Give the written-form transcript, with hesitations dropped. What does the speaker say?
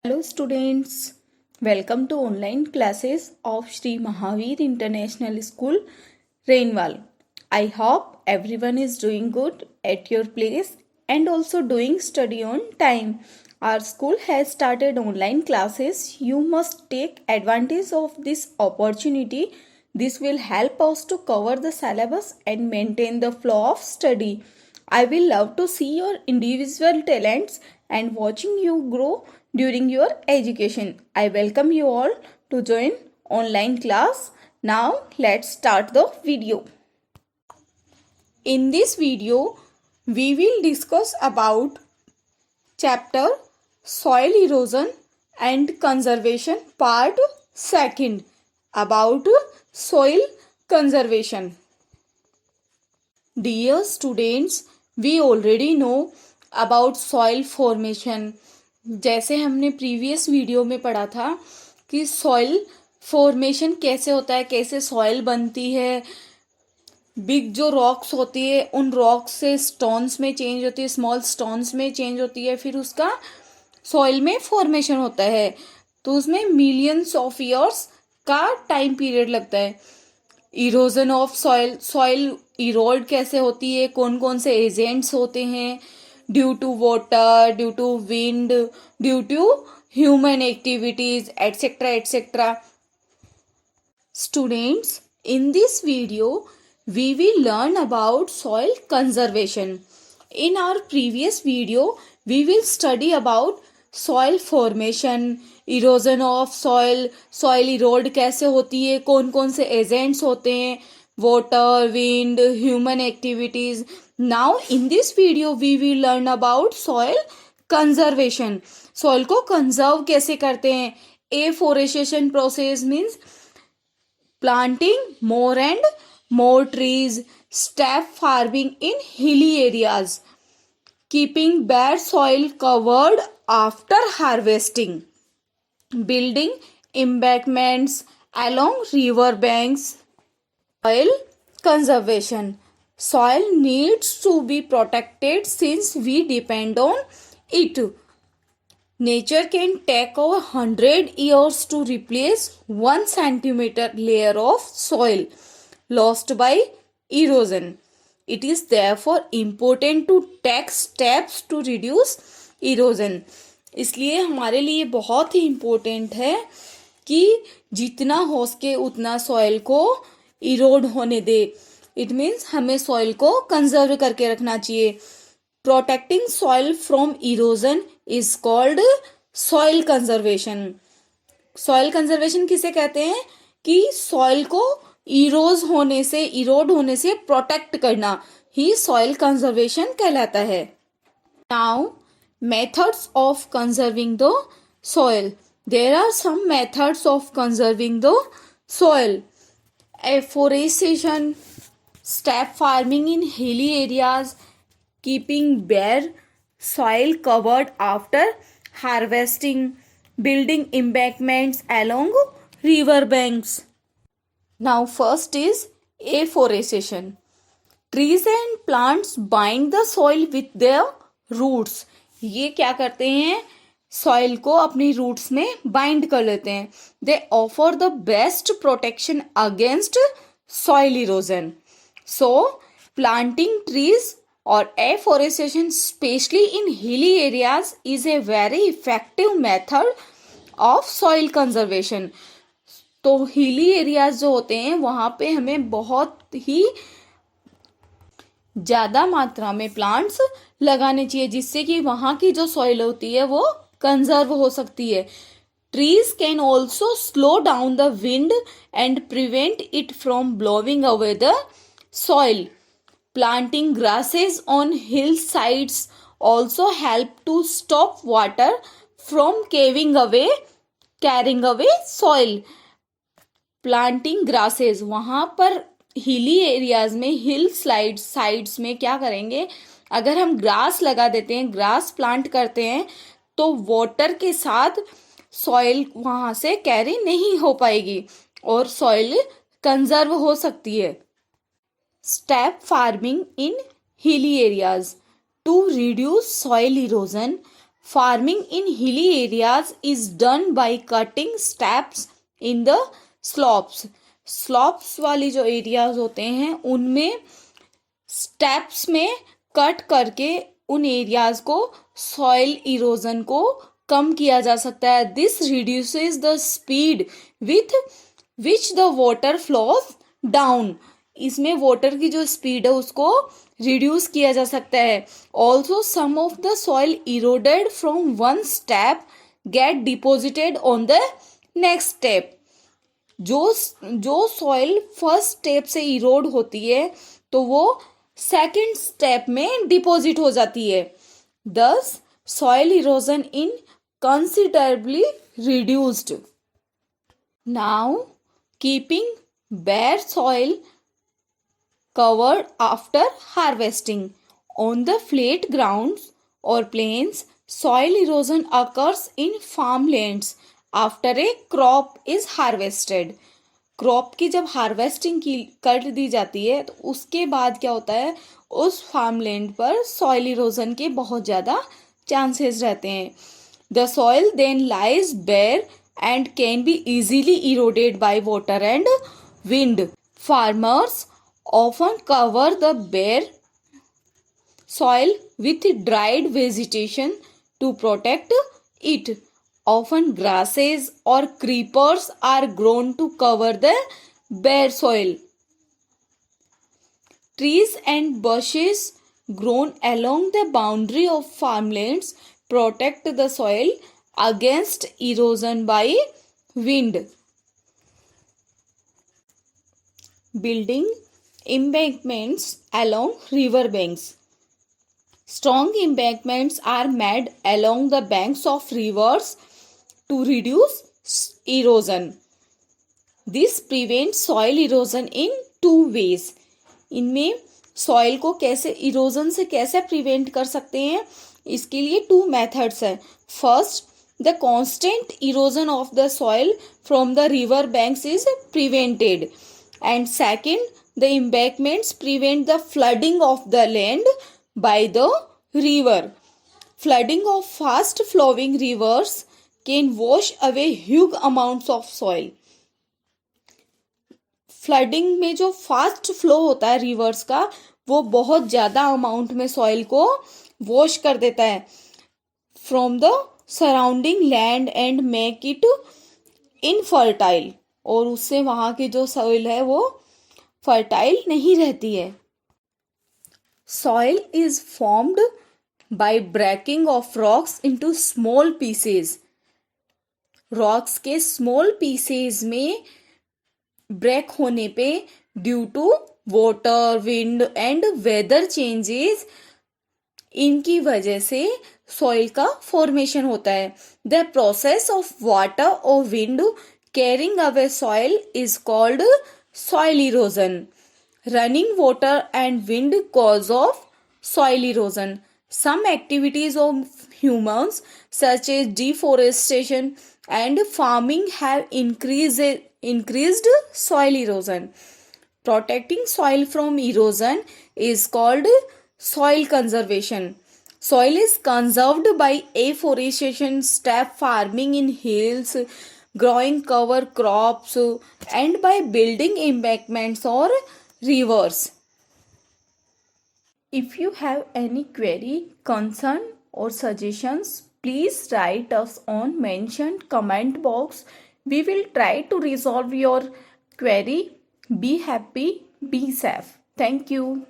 Hello students, welcome to online classes of Sri Mahavir International School, Rainwal. I hope everyone is doing good at your place and also doing study on time. Our school has started online classes. You must take advantage of this opportunity. This will help us to cover the syllabus and maintain the flow of study. I will love to see your individual talents and watching you grow during your education. I welcome you all to join online class. Now let's start the video. In this video, we will discuss about chapter Soil Erosion and Conservation part 2 about soil conservation. Dear students, we already know about soil formation. जैसे हमने previous video में पढ़ा था कि soil formation कैसे होता है, कैसे सॉइल बनती है, बिग जो रॉक्स होती है उन रॉक्स से स्टोन्स में चेंज होती है, स्मॉल स्टोन्स में चेंज होती है, फिर उसका सॉइल में फॉर्मेशन होता है। तो उसमें मिलियंस ऑफ ईयर्स का टाइम पीरियड लगता है। Erosion of soil, soil erode कैसे होती है, कौन कौन से एजेंट्स होते हैं, due to water, due to wind, due to human activities, etc. etc. Students, in this video, we will learn about soil conservation. In our previous video, we will study about soil formation, erosion of soil, soil erode कैसे होती है, कौन कौन से agents होते हैं, water, wind, human activities. Now, in this video, we will learn about soil conservation. Soil को conserve कैसे करते हैं. Afforestation process means planting more and more trees, step farming in hilly areas, keeping bare soil covered after harvesting, building embankments along river banks. Soil conservation. Soil needs to be protected since we depend on it. Nature can take over 100 years to replace 1 centimeter layer of soil lost by erosion. It is therefore important to take steps to reduce erosion. इसलिए हमारे लिए बहुत ही important है कि जितना हो सके उतना सॉइल को इरोड होने दे. इट मीन्स हमें सॉइल को कंजर्व करके रखना चाहिए. Protecting soil from erosion is called soil conservation. Soil conservation किसे कहते हैं कि सॉइल को इरोड होने से प्रोटेक्ट करना ही सॉइल कंजर्वेशन कहलाता है. Now methods of conserving the soil. There are some methods of conserving the soil. Afforestation, step farming in hilly areas, keeping bare soil covered after harvesting, building embankments along river banks. Now first is afforestation. Trees and plants bind the soil with their roots. ये क्या करते हैं, soil को अपनी roots में bind कर लेते हैं. दे offer the best protection against soil erosion. So planting trees or afforestation, especially in hilly areas, is a very effective method of soil conservation. तो हिली एरियाज जो होते हैं वहाँ पे हमें बहुत ही ज़्यादा मात्रा में प्लांट्स लगाने चाहिए जिससे कि वहाँ की जो सॉइल होती है वो कंजर्व हो सकती है. Trees can also slow down the wind and prevent it from blowing away the soil. Planting grasses on hillsides also help to stop water from carrying away soil. Planting grasses, वहाँ पर hilly areas में, हिल sides में क्या करेंगे, अगर हम grass लगा देते हैं, ग्रास प्लांट करते हैं तो वाटर के साथ सॉइल वहाँ से कैरी नहीं हो पाएगी और सॉइल कंजर्व हो सकती है. Step farming in hilly areas. To reduce soil erosion, Farming in hilly areas is done by cutting steps in the slopes. Slopes वाली जो एरियाज होते हैं उनमें स्टेप्स में कट करके उन एरियाज को सॉइल इरोजन को कम किया जा सकता है. This reduces the speed with which the water flows down. इसमें वाटर की जो स्पीड है उसको रिड्यूस किया जा सकता है. Also some of the soil eroded from one step get deposited on the next step. जो सॉइल फर्स्ट स्टेप से इरोड होती है तो वो सेकेंड स्टेप में डिपॉजिट हो जाती है. दस soil erosion in considerably reduced. Now, keeping bare soil covered after harvesting. On the flat grounds or plains, soil erosion occurs in farmlands after a crop is harvested. Crop की जब harvesting की कर दी जाती है तो उसके बाद क्या होता है, उस फार्मलैंड पर सॉइल इरोजन के बहुत ज़्यादा चांसेस रहते हैं. The soil then lies bare and can be easily eroded by water and wind. Farmers often cover the bare soil with dried vegetation to protect it. Often grasses or creepers are grown to cover the bare soil. Trees and bushes grown along the boundary of farmlands protect the soil against erosion by wind. Building embankments along river banks. Strong embankments are made along the banks of rivers to reduce erosion. This prevents soil erosion in two ways. इनमें soil को कैसे erosion से कैसे prevent कर सकते हैं, इसके लिए टू मेथड्स हैं. First, the constant erosion of the soil from the river banks is prevented, and second, the embankments prevent the flooding of the land by the river. Flooding of fast flowing rivers can wash away huge amounts of soil. Flooding में जो fast flow होता है reverse का, वो बहुत ज़्यादा amount में soil को वॉश कर देता है from the surrounding land and make it infertile, और उससे वहाँ की जो सॉइल है वो फर्टाइल नहीं रहती है. Soil is formed by breaking off rocks into small pieces. Rocks के स्मॉल पीसेस में ब्रेक होने पे due to water, wind and weather changes, इनकी वजह से सॉइल का फॉर्मेशन होता है. द प्रोसेस ऑफ वाटर और wind carrying away soil is called soil erosion. Running water and wind cause of soil erosion. Some activities of humans such as deforestation and farming have increased soil erosion. Protecting soil from erosion is called soil conservation. Soil is conserved by afforestation, step farming in hills, growing cover crops, and by building embankments or rivers. If you have any query, concern, or suggestions, please write us on mentioned comment box. We will try to resolve your query. Be happy, be safe. Thank you.